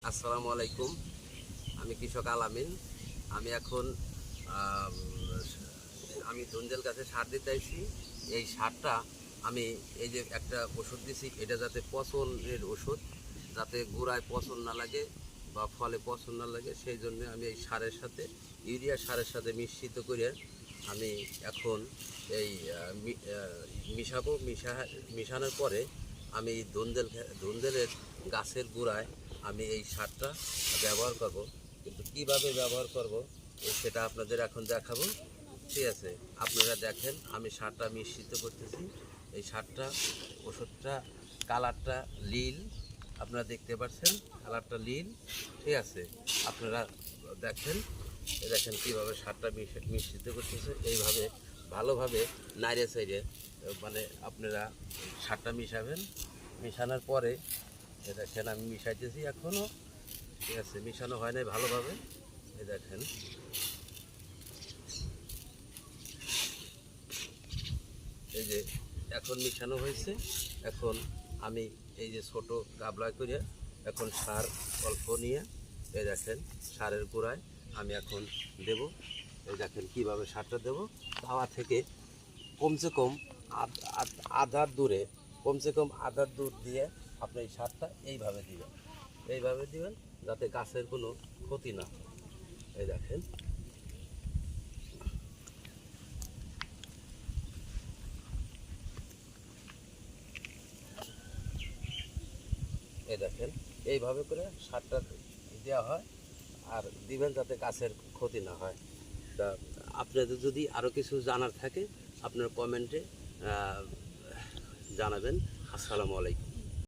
আসসালামু আলাইকুম। আমি কৃষক আলামিন। আমি এখন আম, আমি ধুন্দুল গাছে সার দিতে আইছি। এই সারটা আমি এই যে একটা ওষুধ দিছি, এটা যাতে পচনের ওষুধ, যাতে গোড়ায় পচন না লাগে বা ফলে পচন না লাগে, সেই জন্য আমি এই সারের সাথে ইউরিয়া সারের সাথে মিশ্রিত করে আমি এখন এই মিশাবো। মিশানোর পরে আমি ধুন্দুলের গাছের গোড়ায় আমি এই সারটা ব্যবহার করব। কিন্তু কীভাবে ব্যবহার করব সেটা আপনাদের এখন দেখাবো। ঠিক আছে, আপনারা দেখেন আমি সারটা মিশ্রিত করতেছি। এই সারটা, ওষুধটা কালারটা নীল, আপনারা দেখতে পাচ্ছেন কালারটা নীল। ঠিক আছে, আপনারা দেখেন, দেখেন কীভাবে সারটা মিশ্রিত করতেছে। এইভাবে ভালোভাবে নাড়ে চাইড়ে মানে আপনারা সারটা মিশাবেন। মিশানোর পরে দেখেন আমি মিশাইতেছি এখনও। ঠিক আছে, মিশানো হয় নাই ভালোভাবে। এই দেখেন, এই যে এখন মিশানো হয়েছে। এখন আমি এই যে ছোট গাবলা করে এখন সার অল্প নিয়ে এই দেখেন সারের গোড়ায় আমি এখন দেব। এই দেখেন কীভাবে সারটা দেব। হাওয়া থেকে কমসে কম আধার দূরে, কমসে কম আধার দূর দিয়ে আপনি এই সারটা এইভাবে দিবেন যাতে গাছের কোনো ক্ষতি না হয়। এই দেখেন, এই দেখেন এইভাবে করে সারটা দেওয়া হয় আর দিবেন যাতে গাছের ক্ষতি না হয়। তা আপনাদের যদি আরও কিছু জানার থাকে আপনার কমেন্টে জানাবেন। আসসালামু আলাইকুম।